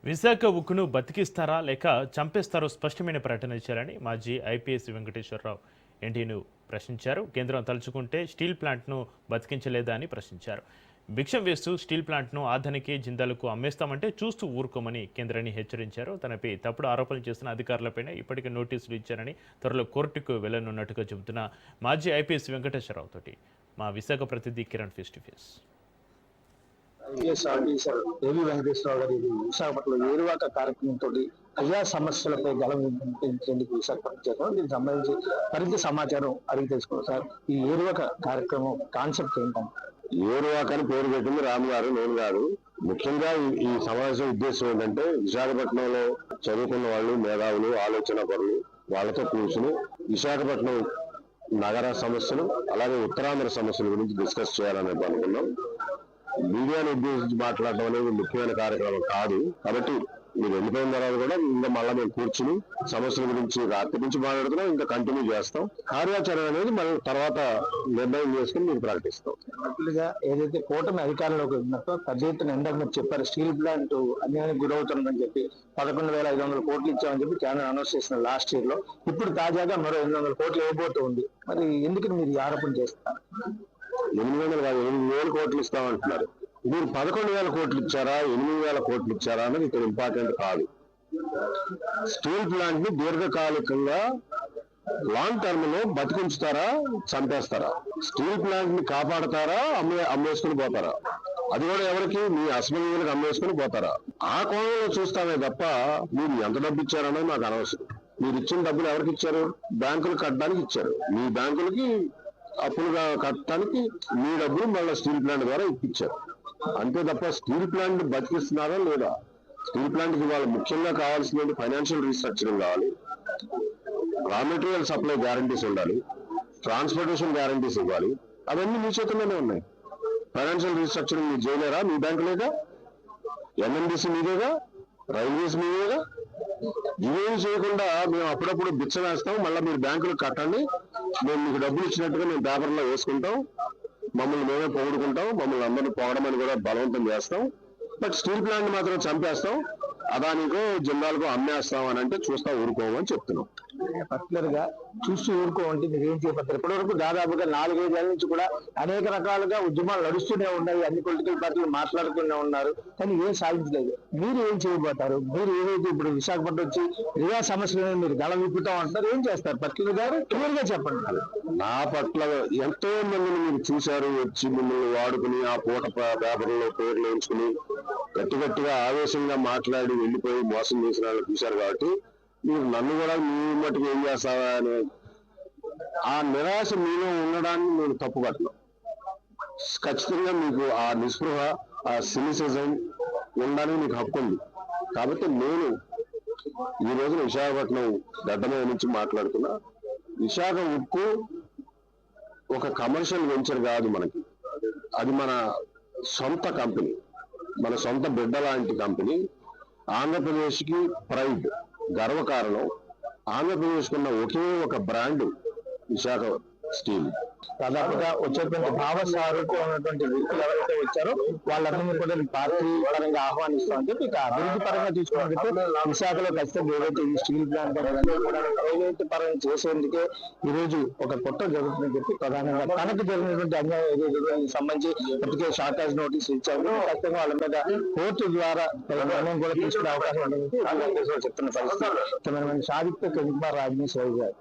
విశాఖ ఉక్కును బతికిస్తారా లేక చంపేస్తారో స్పష్టమైన ప్రకటన ఇచ్చారని మాజీ ఐపీఎస్ వెంకటేశ్వరరావు ఎన్టీను ప్రశ్నించారు. కేంద్రం తలుచుకుంటే స్టీల్ ప్లాంట్ను బతికించలేదా అని ప్రశ్నించారు. భిక్షం వేస్తూ స్టీల్ ప్లాంట్ను ఆధనికి జిందాలకు అమ్మేస్తామంటే చూస్తూ ఊరుకోమని కేంద్రాన్ని హెచ్చరించారు. తనపై తప్పుడు ఆరోపణలు చేస్తున్న అధికారులపైన ఇప్పటికే నోటీసులు ఇచ్చారని త్వరలో కోర్టుకు వెళ్లనున్నట్టుగా చెబుతున్న మాజీ ఐపీఎస్ వెంకటేశ్వరరావు తోటి మా విశాఖ ప్రతినిధి Kiran face to face. IAS officer ఏవి వెంకటేశ్వరరావు గారి విశాఖపట్నంలో ఏరువాక కార్యక్రమంతో ప్రజా సమస్యలపై గలం వినిపించేందుకు విశాఖపట్నం చేరుకున్నాం. దీనికి సంబంధించి మరింత సమాచారం అడిగి తెలుసుకున్నాం. సార్, ఈ ఏరువాక కార్యక్రమం కాన్సెప్ట్ ఏంటంటే? ఏరువాక అని పేరు పెట్టింది రాము గారు, నేను గారు. ముఖ్యంగా ఈ సమావేశం ఉద్దేశం ఏంటంటే విశాఖపట్నంలో చదువుకున్న వాళ్ళు, మేధావులు, ఆలోచన పరులు వాళ్ళతో కూర్చుని విశాఖపట్నం నగర సమస్యలు అలాగే ఉత్తరాంధ్ర సమస్యల గురించి డిస్కస్ చేయాలని అనుకున్నాం. మీడియాను ఉద్దేశించి మాట్లాడడం అనేది ముఖ్యమైన కార్యక్రమం కాదు. కాబట్టి మీరు వెళ్ళిపోయిన తర్వాత కూడా ఇంకా మళ్ళీ మేము కూర్చుని సమస్యల గురించి రాత్రి నుంచి మాట్లాడుతున్నాం, ఇంకా కంటిన్యూ చేస్తాం. కార్యాచరణ అనేది మళ్ళీ తర్వాత నిర్ణయం చేసుకుని మీకు ప్రకటిస్తాం. యాక్చువల్గా ఏదైతే కూటమి అధికారంలోకి ఉన్నట్టు పెద్ద ఎత్తున ఎందాక మీరు చెప్పారు, స్టీల్ ప్లాంట్ అన్యాయానికి గురవుతుందని చెప్పి 11,500 కోట్లు ఇచ్చామని చెప్పి కేంద్రం అనౌన్స్ చేసిన లాస్ట్ ఇయర్ లో. ఇప్పుడు తాజాగా మరో 800 కోట్లు ఇవ్వబోతూ ఉంది. మరి ఎందుకు మీరు ఈ ఆరోపణ చేస్తారు? 8,000 కోట్లు ఇస్తామంటున్నారు. మీరు 11,000 కోట్లు ఇచ్చారా, 8,000 కోట్లు ఇచ్చారా అనేది ఇక్కడ ఇంపార్టెంట్ కాదు. స్టీల్ ప్లాంట్ ని దీర్ఘకాలికంగా లాంగ్ టర్మ్ లో బతికించుతారా, చంపేస్తారా? స్టీల్ ప్లాంట్ ని కాపాడతారా, అమ్మేసుకుని పోతారా? అది కూడా ఎవరికి? మీ అసెంబ్లీలకు అమ్మేసుకుని పోతారా? ఆ కోణంలో చూస్తామే తప్ప మీరు ఎంత డబ్బు ఇచ్చారనేది మాకు అనవసరం. మీరు ఇచ్చిన డబ్బులు ఎవరికి ఇచ్చారు? బ్యాంకులు కట్టడానికి ఇచ్చారు. మీ బ్యాంకులకి అప్పులుగా కట్టడానికి మీ డబ్బులు మళ్ళీ స్టీల్ ప్లాంట్ ద్వారా ఇప్పించారు. అంతే తప్ప స్టీల్ ప్లాంట్ బతికిస్తున్నారా లేదా? స్టీల్ ప్లాంట్ కి ఇవాళ ముఖ్యంగా కావాల్సిన ఫైనాన్షియల్ రీస్ట్రక్చరింగ్ కావాలి, రా మెటీరియల్ సప్లై గ్యారంటీస్ ఉండాలి, ట్రాన్స్పోర్టేషన్ గ్యారంటీస్ ఇవ్వాలి. అవన్నీ మీ చేతుల్లోనే ఉన్నాయి. ఫైనాన్షియల్ రీస్ట్రక్చరింగ్ మీరు చేయలేరా? మీ బ్యాంకులేగా, ఎన్ఎండిసి మీదేగా, రైల్వేస్ మీదేగా. ఇవేమి చేయకుండా మేము అప్పుడప్పుడు బిచ్చ వేస్తాం, మళ్ళీ మీరు బ్యాంకులు కట్టండి, మేము మీకు డబ్బులు ఇచ్చినట్టుగా మేము పేపర్లో వేసుకుంటాం, మమ్మల్ని మేమే పొగుడుకుంటాం, మమ్మల్ని అందరినీ పొగడమని కూడా బలవంతం చేస్తాం. బట్ స్టీల్ ప్లాంట్ మాత్రం చంపేస్తాం, అదానికో జిల్లాలకు అమ్మేస్తాం అని అంటే చూస్తా ఊరుకోమని చెప్తున్నాం. పర్టికులర్ గా చూస్తూ ఊరుకోమంటే మీరు ఏం చేయబోతారు? ఇప్పటివరకు దాదాపుగా 4-5 ఏళ్ల నుంచి కూడా అనేక రకాలుగా ఉద్యమాలు నడుస్తూనే ఉన్నాయి, అన్ని పొలిటికల్ పార్టీలు మాట్లాడుతూనే ఉన్నారు, కానీ ఏం సాధించలేదు. మీరు ఏం చేయబోతారు? మీరు ఏదైతే ఇప్పుడు విశాఖపట్నం వచ్చి ప్రజా సమస్యలను మీరు గళం విప్పుతాం అంటారు, ఏం చేస్తారు? పర్టికులర్ గారు క్లియర్ గా చెప్పండి. నా పట్ల ఎంతో మందిని మీరు చూశారు, వచ్చి మిమ్మల్ని వాడుకుని ఆ పూట పేపర్లో పేర్లు వేయించుకుని గట్టిగా ఆవేశంగా మాట్లాడి వెళ్ళిపోయి మోసం చేసిన వాళ్ళు చూశారు. కాబట్టి మీరు నన్ను కూడా మీ మట్టుకు ఏం చేస్తావా అనే ఆ నిరాశ మీలో ఉండడాన్ని నేను తప్పు పట్టను. ఖచ్చితంగా మీకు ఆ నిస్పృహ, ఆ సినిసిజం ఉండడానికి మీకు హక్కు ఉంది. కాబట్టి నేను ఈ రోజున విశాఖపట్నం గడ్డ మీద నుంచి మాట్లాడుతున్నా. విశాఖ ఉక్కు ఒక కమర్షియల్ వెంచర్ కాదు మనకి, అది మన సొంత కంపెనీ, మన సొంత బిడ్డ లాంటి కంపెనీ. ఆంధ్రప్రదేశ్కి ప్రైడ్, గర్వకారణం. ఆంధ్రప్రదేశ్ కున్న ఒకే ఒక బ్రాండ్ విశాఖ స్టీల్. దాదాపుగా వచ్చేటువంటి భావసారూప్యం ఉన్నటువంటి వ్యక్తులు ఎవరైతే వచ్చారో వాళ్ళందరినీ కూడా పార్టీ పరంగా ఆహ్వానిస్తామని చెప్పి ఇక అభివృద్ధి పరంగా తీసుకున్నట్టు విశాఖలో ఖచ్చితంగా ఏదైతే ఈ స్టీల్ ప్లాంట్ కూడా ప్రైవేట్ పరంగా చేసేందుకే ఈ రోజు ఒక కుట్ర జరుగుతుందని చెప్పి ప్రధానంగా తనకు జరిగినటువంటి అన్యాయం ఏదైతే సంబంధించి ఇప్పటికే షార్టేజ్ నోటీస్ ఇచ్చారు. ఖచ్చితంగా వాళ్ళ మీద కోర్టు ద్వారా నిర్ణయం కూడా తీసుకునే అవకాశం ఉందని చెప్తున్న పరిస్థితి. షాదిక్ తో కుమార్ రాజనీష్ గారు.